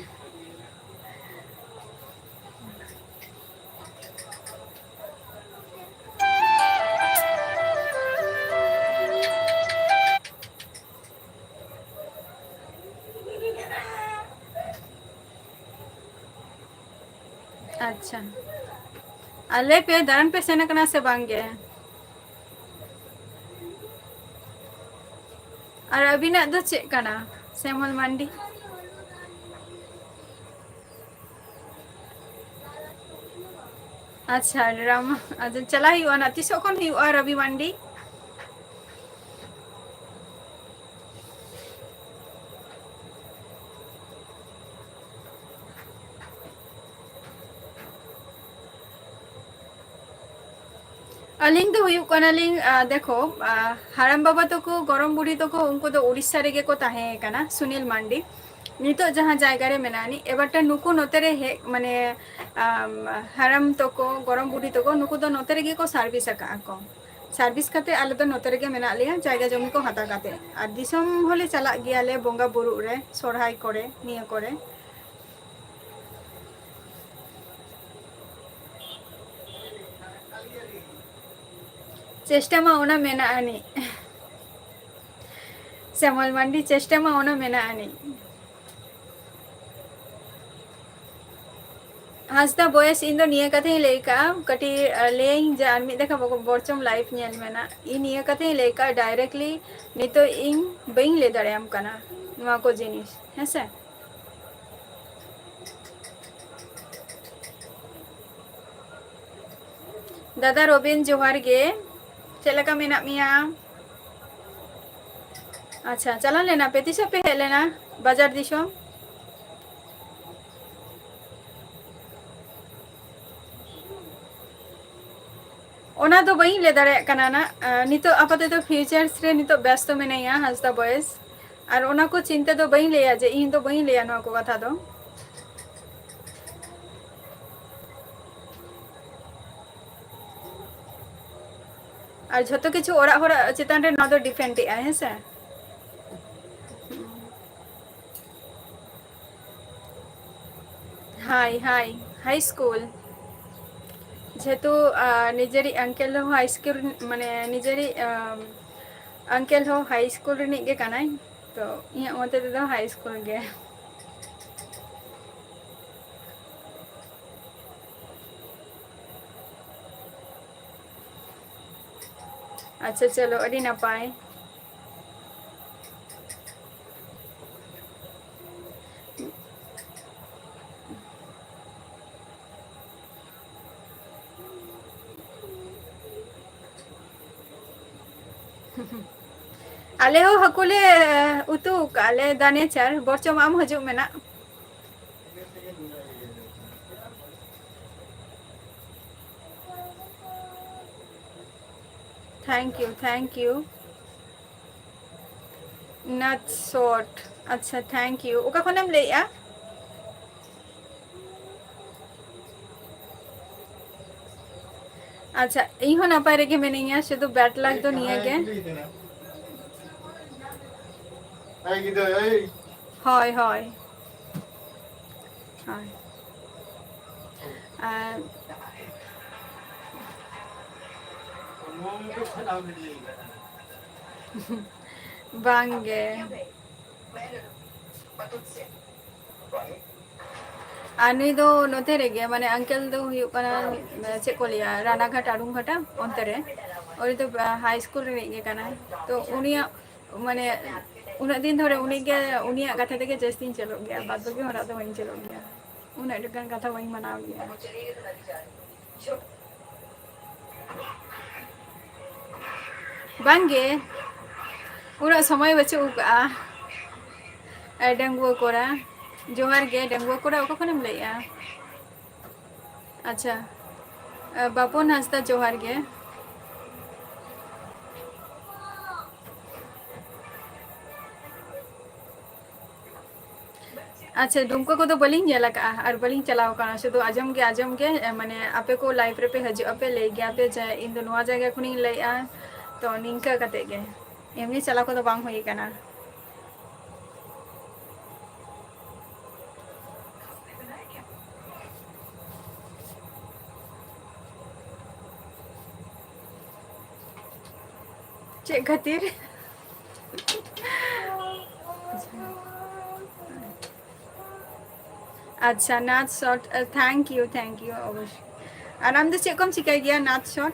अच्छा अले पे दारन पे सेना कना से बांगे और अभी ना दो चेक कना सेमल मंडी अच्छा ड्रामा अच्छा चला ही ना तीसो कौन ही रवि मंडी अलिंग तो हुई कनालिंग देखो हाराम बाबा तो को गरम बुढ़ी तो को उनको तो उड़ीसा रे को ताहे कना सुनील मांडी नितो जहाँ जायगा रे मेनानी एबारटा नुकु नोतेरे हे माने हाराम तो को गरम बुढ़ी तो को नुकु तो नोतेरे गे को सर्विस का को सर्विस करते आले तो नोतेरे गे मेना लिया जायगा जमी को हता करते और दिसम होले चला गया ले बोंगा बुरु रे सोरहाय करे निया करे चेष्टा मा ओना मेना आनी सेमल मंडी चेष्टा मा ओना मेना आनी हासदा बॉयस इन दो निया कथे लेका कटी लेइंग जान मी देखा बरचम लाइफ नेल मेना इ निया कथे लेका डायरेक्टली नितो इन बइन ले दड़ेम कना नुआ को जिनिस हेसे दादा रोबिन जोहार गे चलका मेना मिया अच्छा चला लेना पे तीसो पे लेना बाजार दिशो ओना तो बई ले दड़े कना ना नितो आपातत तो फ्यूचर्स रे नितो व्यस्त में नहीं है हासदा बॉयस और ओना को चिंता तो बई लेया जे इन तो बई लेया नो को कथा दो और झतो किछु ओरा होरा चितान रे न दो डिफेंड है हेसे हाय हाय हाई स्कूल जेहेतु निजेरी अंकेल हो हाई स्कूल माने निजेरी अंकेल हो हाई स्कूल रिनिक गे कनाई तो इया ओते दो हाई स्कूल गे अच्छा चलो अड़ी ना पाए आले हो हकुले उतु काले दाने चार बरचम आम हजू मेना थैंक यू नट शॉर्ट अच्छा थैंक यू ओका खनेम लेया अच्छा इहो नपाय रेगे मेनिया शुधु बैट लाग दो निया गे হয় হয় হয় বাঙ্গে আর নুই দো নতে রেগে মানে আঙ্কেল দো হুᱭᱩᱜ ᱠᱟᱱᱟ ᱪᱮᱫ ᱠᱚ ᱞᱟᱹᱭᱟ রানাঘাট আড়ুমঘাটা অন্তে রে ওই তো হাই স্কুল রে গে কানা তো উনিয়াᱜ মানে उन्हें दिन धरे उनिया कथा तेगे जस्ती चलो गया बाद बाकी हरा तो वहीं चलो गया उन्हें डकन कथा वहीं मनाव गया बांगे उन्हें समय बच्चे उका डेंगुआ कोरा जोहार गे डेंगुआ कोरा ओको खनम लैया अच्छा बापन हंसता जोहार गे अच्छा दुमको को तो बलिंग नेला का और बलिंग चलाव का शुद्ध आजम के माने आपे को लाइफ रे पे हजू आपे ले गया पे जाए इन दो नवा जगह खुनी लैया तो निंका कते गे एमनी चला को तो बांग होई काना चे खातिर अच्छा नाच शॉट थैंक यू अवश्य आराम दे चे कम चिकाई गया नाच शॉट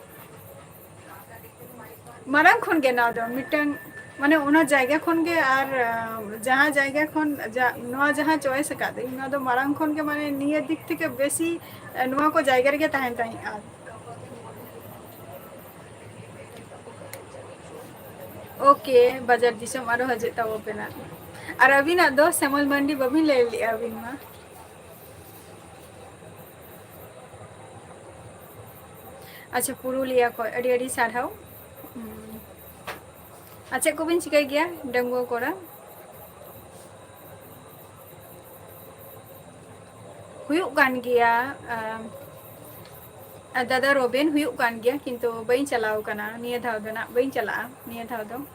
मारांग खन गे ना दो मिटन माने उना जायगा खन गे और जहां जायगा खन नवा जहां चॉइस का दे ना दो मारांग खन के माने निये दिक থেকে বেশি नवा को जायगा रे ताहें ताई आ ओके बाजार दिसम आरो हजे ताओ पेना और अभी ना दो सेमल मंडी बबी ले लिया अभी मा अच्छा पुरुलिया को अड़ी अड़ी साराव अच्छा को बिन चिकाई गया डंगो कोरा हुयुक कान गया दादा रोबेन हुयुक कान गया किंतु बई चलाव कना निया धाव दो ना बई चला निया धाव दो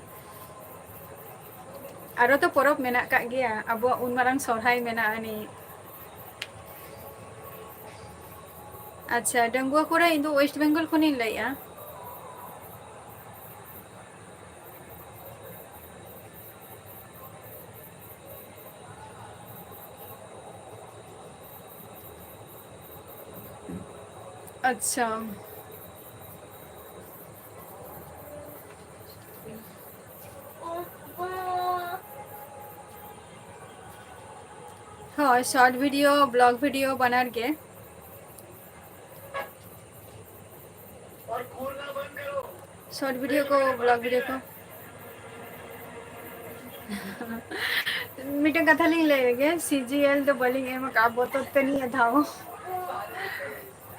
आरो तो परब मेना का गया अब उन मारंग सोरहाय मेना आनी अच्छा डंगुआ कोरा इन दो वेस्ट बेंगल खुनी लैया अच्छा हाँ शॉर्ट वीडियो ब्लॉग वीडियो बनार के शॉर्ट वीडियो को ब्लॉग वीडियो को मीटिंग कथा लिंग लेगे सीजीएल तो बलिंग एम का बोतते नहीं थाओ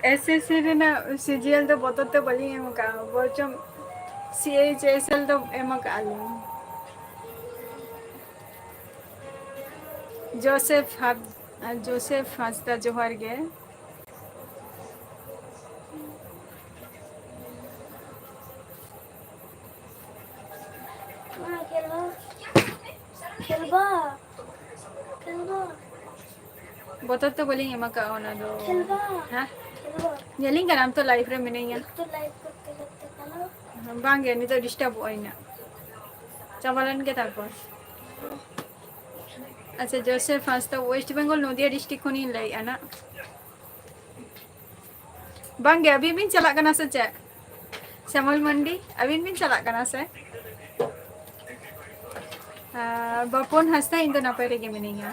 एसएससी रे ना सीजीएल तो बोतते बलिंग एम का बोचम सीएचएसएल तो एम का आली जोसेफ हंसता जोहार गे बोतल तो बोलेंगे मका होना दो हाँ यलिंग का नाम तो लाइफ रे मिनेंगे बांगे नहीं तो डिस्टर्ब होई ना चावलन के तारपर अच्छा जोसेफ हंसता वेस्ट बंगाल नदिया डिस्ट्रिक्ट खुनी लई आना बांगे अभी बिन चला कना से चे श्यामल मंडी अभी बिन चला कना से बापोन हंसता इन तो नापे रे गे मिनेंगे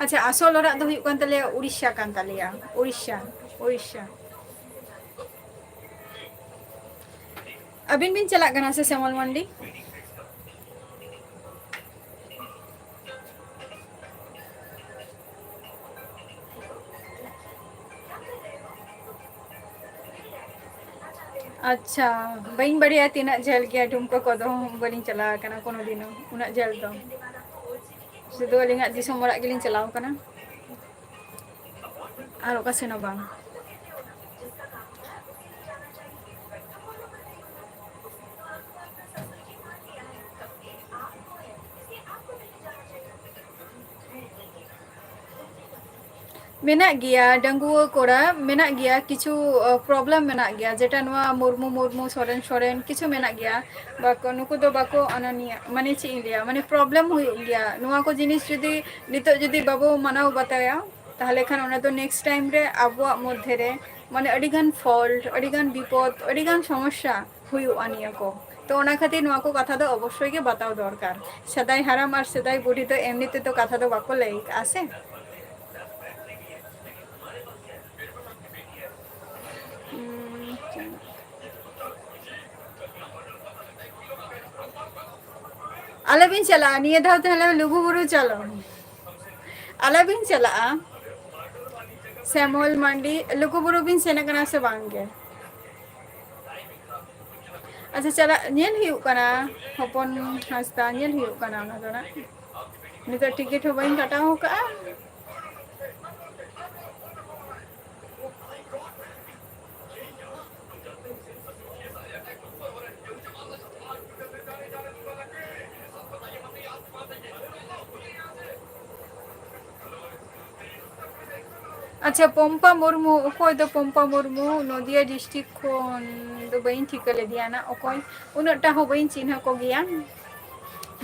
अच्छा आसल ओरा दो हुयुक कान तले उड़ीसा कान तलेया उड़ीसा अबिन बिन चला कना से श्यामल मंडी अच्छा बइन बढ़िया तीना झेल गया ढुमको को दो बलिंग चला कना कोनो दिनो उना झेल दो सुदो लिंगा दिसम ओरा गिलिंग चलाव कना आरो का सेनो बांग मेना गया डंगुआ कोड़ा मेना गया किछु प्रॉब्लम मेना गया जेटा नवा मुर्मू मुर्मू सोरेन सोरेन किछु मेना गया बाको नुकु दो बाको अननिया माने ची इंडिया माने प्रॉब्लम हुई गया नवा को जिनिस जुदी नितो जुदी बाबो मनाव बताया ताहले खान ओना तो नेक्स्ट टाइम रे आबुआ मध्य रे माने अडिगान फॉल्ट अडिगान विपद अडिगान समस्या हुई आनिया को तो ओना खातिर नवा को कथा दो अवश्य के बताओ दरकार सदाई हाराम और सदाई बुढ़ी तो एमनीते तो कथा दो बाको लई आसे आले बिन चला निये धाव तहले लुगु बुरु चलो आले बिन चला सैमुअल मंडी लुगु बुरु बिन सेना कना से बांगे अच्छा चला नियन हिउ कना हपन हस्ता नियन हिउ कना ना दोना नितो टिकट हो बइन काटा हो का अच्छा पंपा मुर्मू ओकोय दो पंपा मुर्मू नदिया डिस्ट्रिक्ट खन दो बइन ठिकले दिया ना ओकोय उनटा हो बइन चिन्ह को गया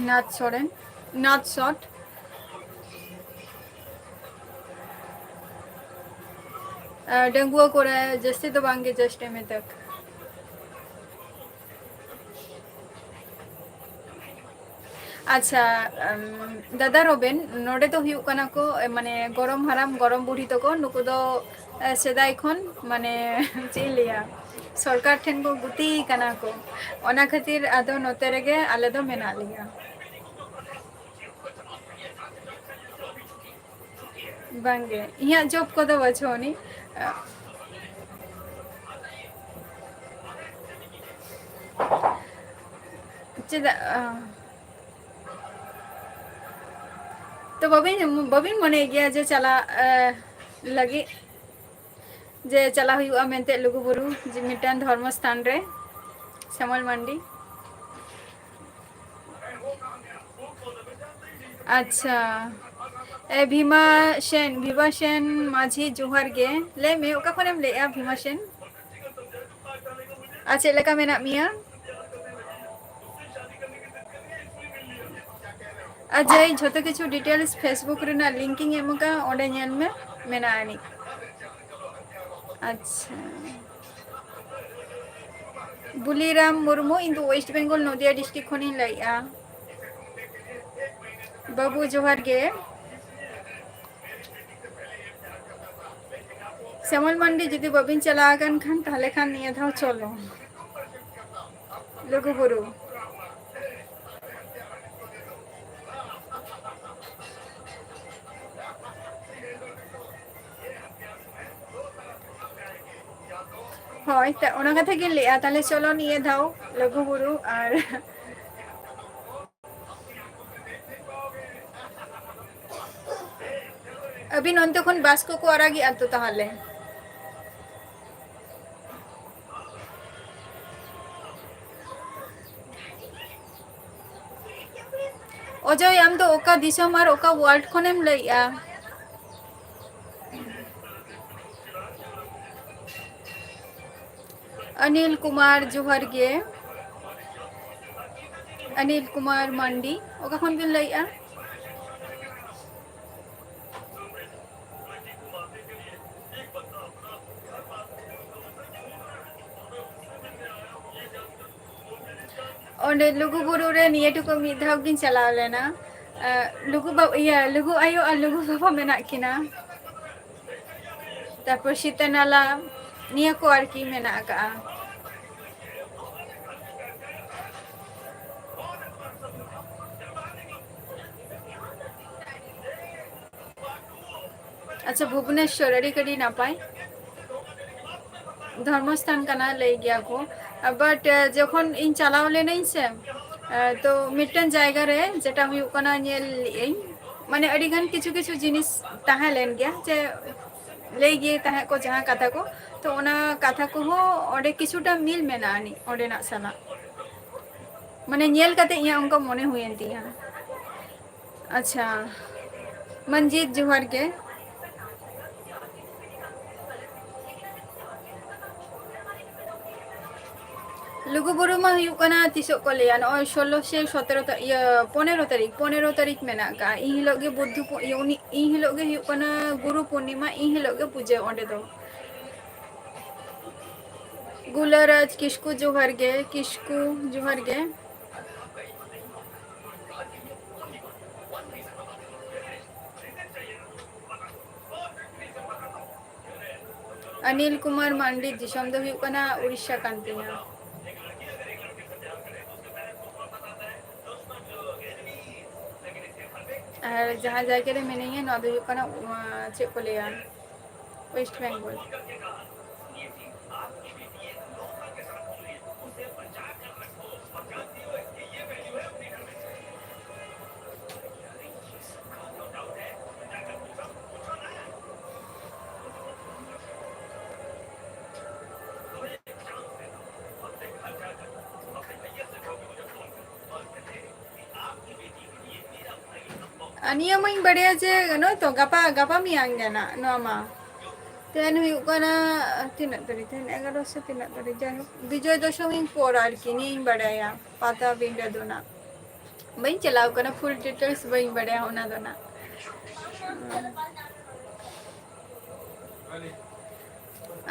नाथ सोरेन नाथ शॉट डंगुआ कोड़ा जस्ती तो बांगे जस्ट में तक अच्छा दादा रोबेन नोडे तो हुयु कना को माने गरम हराम गरम बुढ़ी तो को नुकु दो सेदाई खन माने चिलिया सरकार ठेन को गुती कना को ओना खातिर आदो नोते रेगे आले दो मेना लिया बांगे इया जॉब को दो बचोनी चेदा तो बबिन बबिन मने गया जे चला लगी जे चला हुआ मेनते लुगु बुरु जे मिटान धर्म स्थान रे श्यामल मंडी अच्छा ए भीमा सेन माझी जोहार गे ले मे ओका खनेम ले आ भीमा सेन अच्छा लेका मेना मिया अजय झोतो किछु details Facebook Raina linking एमका ओडे nail में मेना आनी अच्छा बुलीराम मुर्मू इन वेस्ट बेंगल नदिया डिस्ट्रिक्ट खनि लइया बाबू जोहार गे श्यामल मंडी जुदी बबिन चला आगन खान ताहले खान निया धाव चलो लघु बुरु হয় তা ওনা কথা কি লিয়া তাহলে চলো নিয়ে দাও লঘু বুরু আর अभी नंतखन बास्को को आरागी आतो ताहले अजय आम तो ओका दिसम और ओका वर्ल्ड खनेम लइया अनिल कुमार जोहर गे अनिल कुमार मंडी ओका खन बिन लइया ओंडे लुगु बुरु रे नियेटुको मिद धाव गिन चलाव लेना लुगु लुगु आयो और लुगु बाबा मेना किना तारपर सीतानाला निया को आर की मेना का अच्छा भुवनेश्वर अड़ी कड़ी नापाय धर्मस्थान कना ले गया को बट जखन इन चलाव लेनई से तो मिटन जायगा रे जेटा हुयु कना नेल माने अडिगान किछु किछु जिनिस ताहा लेन गया जे ले गए ताहा को जहां कथा को तो ओना कथा को हो ओडे किछुटा मिल मेनानी ओडे ना सला माने नेल कते इया उनका मने हुयन तिया अच्छा मंजीत जोहर के लुगुबुरु मा हुयुग कना तिसो को लेया न 16 से 17 या 15 तारीख मेना का इ हिलोग गे बुद्धु इ हिलोग गे हुयुग कना गुरु पूर्णिमा इ हिलोग गे पूजे ओंडे दो गुलाराज किसकु जोहर गे अनिल कुमार मांडी दिसम दो हुयुग कना उड़ीसा कांतिया और जहाँ जाके रे मैंने ये नौ दो हुयुग कना चेक को लेया West Bengal Ania main bade aja no to gapa miang gana no ama ten huyuk kana tinak tadi ten 11 tinak tadi jangan bijoy dashami por ar ki ni badaya pata binda dona bain chalao kana full details bain badaya ona dona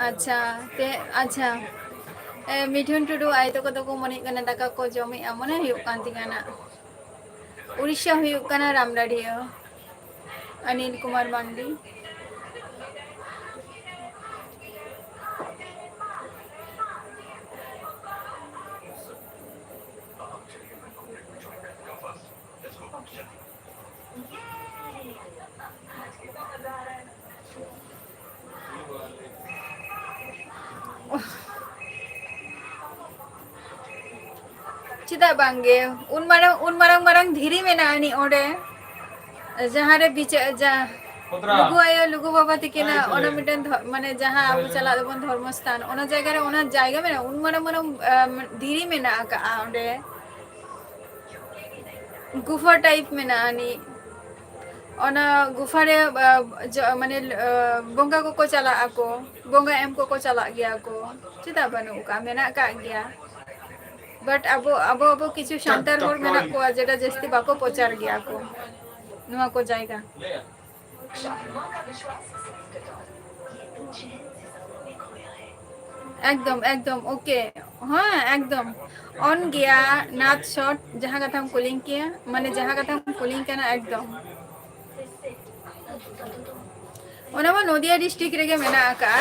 अच्छा ते अच्छा मिठुन टुडू आई तो को मने कना दाका को जमी अमने हुयुग कान तिगाना उड़ीसा हुयुग कना रामराडिया अनिल कुमार मांडी चिदा बांगे उन marang धीरी में ना आनी ओडे जहाँ रे बीच जा लुगु आयो लुगु बाबा तिकिना ओना मिटन माने जहाँ आबु चला दबन धर्मस्थान ओना जायगा में ना उन marang धीरी में ना का ओडे गुफा टाइप में ना आनी ओना गुफा रे माने बोंगा को चला ako बोंगा एम को चला गया को चिदा बनु का मेना का गया बट अब किछु शांतार होर मेना को जेटा जस्ती बाको पचार गया को नुआ को जाएगा एकदम ओके हाँ एकदम ऑन गया नाथ शॉट जहाँ का हम कॉलिंग किया माने जहाँ का हम कॉलिंग किया ना एकदम ओना मा नदिया डिस्ट्रिक्ट रे मेना का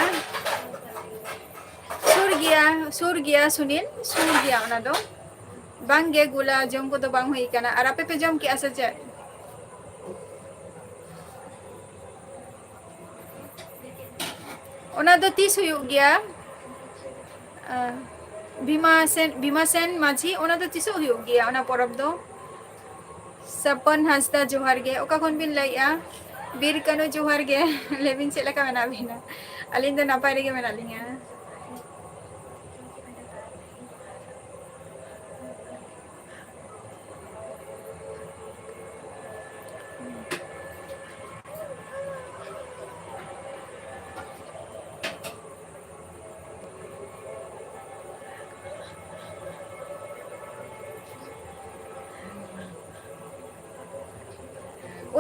सुर गया सुनील सुर गया ओना दो बांगे गुला जम को तो बांग हुई कना और आपे पे जम की आसा जाए ओना दो 30 हुई गया भीमासेन माझी ओना दो 30 हुई गया ओना परब दो सपन हंसदा जोहार गे ओका खन बिन लइया बीर कनु जोहार गे लेबिन से लका मेना बिना अलिन दो नापाय रे मेना लिया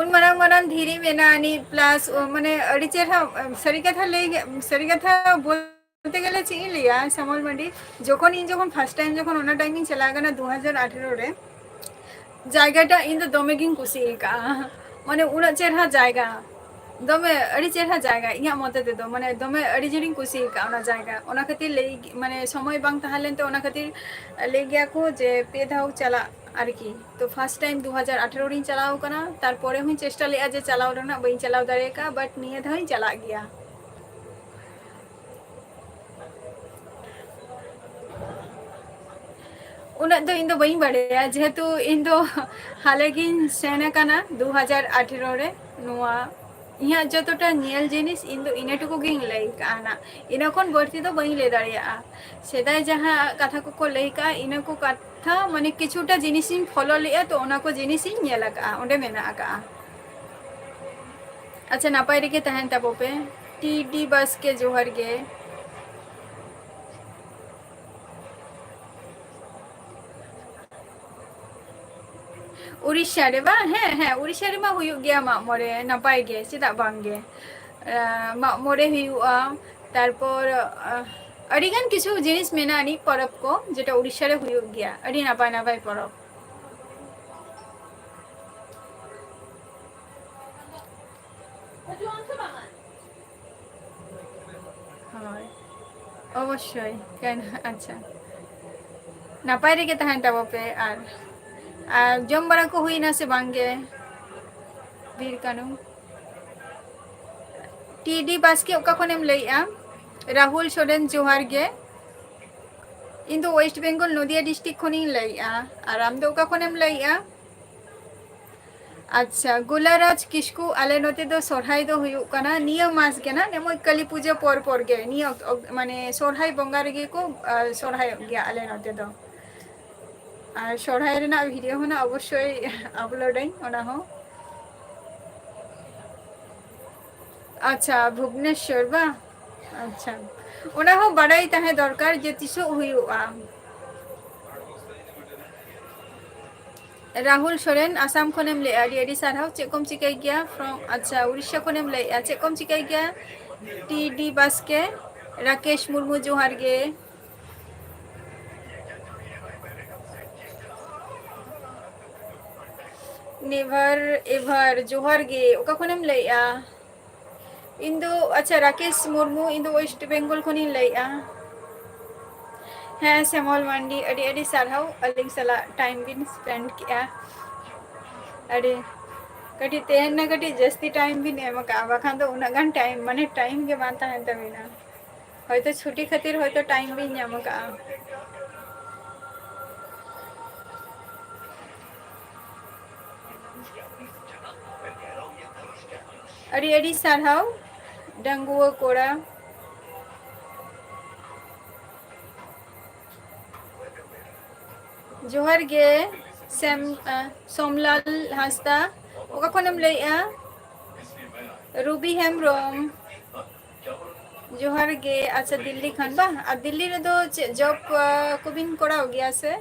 उन marang धीरी में ना आनी प्लस माने अड़ी चेहरा सरी कथा बोलते गले ची लिया समल मंडी যখন इन যখন ফার্স্ট টাইম যখন ওনা টাইমিং চলা গনা 2018 রে জায়গাটা इन द दोमेगिंग कुसी का माने उना चेहरा जायगा दमे अड़ी चेहरा जायगा इया मते दे दो माने दमे अड़ी जरिंग कुसी का ओना जायगा ओना खातिर ले माने समय बांग ताहलेन तो ओना खातिर ले गया को जे पे धाव चला আর কি তো ফার্স্ট টাইম 2018 রিং চালাও কনা তারপরে হুই চেষ্টা লিয়া যে চালাও না বই চালাও দাঁড়ে का बट নিয়ে ধই চালা গিয়া उना दो इन दो बई बड़े जेहेतु इन दो हालेगिन सेना कना 2018 रे नुआ इहा जतोटा नियल जिनिस इन दो इनेटुको गिन लई काना इना कोन बर्ती दो बई ले दाड़िया सेदाय जहां कथा को लई का इना को कथा माने किछुटा जिनिसिन फॉलो लिया तो ओना को जिनिसिन नेला का ओंडे मेना का अच्छा नापाय रे के तहन तापोपे टीडी बस के जोहर गे उड़ीसा रे बा हाँ हाँ उड़ीसा रे मा हुयुग गया माग मोरे नपाय गे चेदा बांग गे माग मोरे हुयुआ तारपर अड़ीगान किछु जिनिस मेनानी परब को जेटा उड़ीसा रे हुयुग गया अड़ी नपाय नपाय परब हाँ अवश्य केन अच्छा नपाय रे के तहन तबपे आर जम बड़ा को हुई ना से बांगे बीर कानू टीडी बास्के ओका खनेम लइया राहुल सोरेन जोहार गे इन दो वेस्ट बेंगल नदिया डिस्ट्रिक्ट खनिं लइया आर आम दो ओका खनेम लइया अच्छा गुलाराज किस्कू आले नोते दो सोरहाय दो हुयुग कना निया मास गे ना नेमो काली पूजा पर गे निया माने सोरहाय बंगा रे को सोरहाय गया आले नोते दो और सोरहाय रेना वीडियो होना अवश्य अपलोडाइन ओना हो अच्छा भुवनेश्वर बा अच्छा ओना हो बड़ाई ताहे दरकार जे तिसो हुयुआ राहुल सोरेन आसाम खनेम ले आडी सारहाव चेकम चिकाई गया फ्रॉम अच्छा उड़ीसा खनेम ले चेकम चिकाई गया टीडी बास्के राकेश मुर्मू जोहार गे नेवर एवर जोहार गे ओका खनेम ले इंदो अच्छा राकेश मुर्मू इंदो वेस्ट बेंगल खनिं ले हाँ श्यामल मांडी अड़ी सारहाव अलिंग सला टाइम बिन स्पेंड किया अड़ी कटी तेहन ना कटी जस्ती टाइम बिन एम का बाखान दो उना गान टाइम माने टाइम के बात है तबिना होयतो छुट्टी खातिर होयतो टाइम बिन नाम का अड़ी सारहाव डंगुआ कोड़ा जोहार गे सेम सोमलाल हांसदा ओका खनेम लइया रूबी हेमब्रम जोहार गे अच्छा दिल्ली खान बा आ दिल्ली रे दो जॉब को बिन कोड़ा हो गया से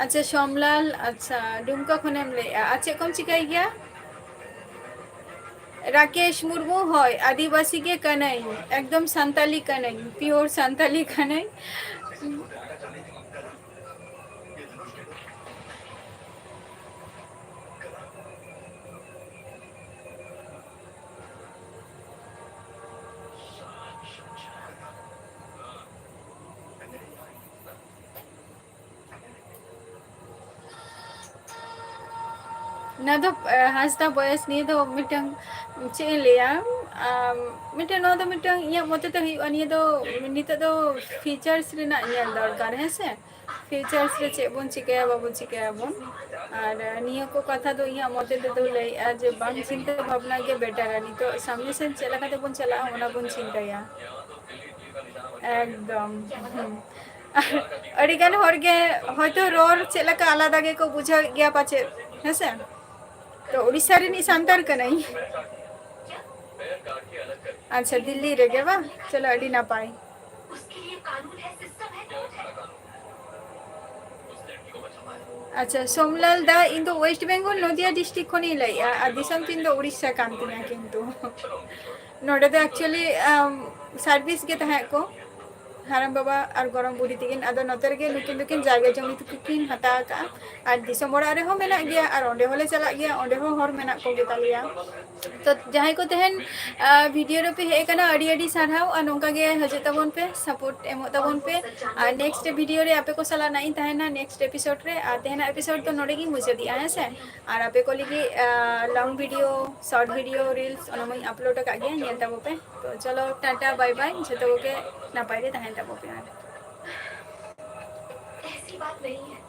अच्छा सोमलाल अच्छा डुमका खनेम ले अच्छा कम चिकाई गया राकेश मुर्मू होय आदिवासी के कनाई एकदम संताली कनाई प्योर संताली कनाई ना तो हांसदा बयस नहीं तो मिटंग चे लिया मिटन नो तो मिटंग इया मते तो निया दो निते दो फीचर्स रेना इया दरकार है से फीचर्स रे चे बोन चिकाया बाबू चिकाया बोन और निया को कथा दो इया मते तो ले आज बांग चिंता भावना के बेटर है नहीं तो सामने से चला का बोन चला ओना बोन चिंताया एकदम अड़ीगान हरगे हयतो रोर चला का आलादा गे को बुझा गया पाचे है से तो उड़ीसा रे सांतार कनाई अच्छा दिल्ली रे गे बा चलो अड़ी ना पाई अच्छा सोमलाल दा इन दो वेस्ट बेंगल नदिया डिस्ट्रिक्ट खनि लइया आ दिसम तिन दो उड़ीसा कांतिना किंतु नोडे तो एक्चुअली सर्विस के तहे को हाराम बाबा और गरम बुढ़ी तकिन आदो नतर के नुकिन दुकिन जायगा जमी तुकिन हता का और दिसम बड़ा रे हो मेना गया और ओंडे होले चला गया ओंडे हो हर मेना को गेतालिया तो जहां को तहन वीडियो रे पे हे कना अड़ी अड़ी सारहाव और नोंका गे हजे तबन पे सपोर्ट एमो तबन पे और नेक्स्ट वीडियो रे आपे को सला नहीं तहना नेक्स्ट एपिसोड रे आ तहना एपिसोड तो नोडे गी मुझे दिया है से और आपे को लगी long video short video reels ओनमई अपलोड का गया नेल तबो पे तो चलो टाटा बाय बाय जतो के ना पाइले तहन तबो पे ऐसी बात नहीं है।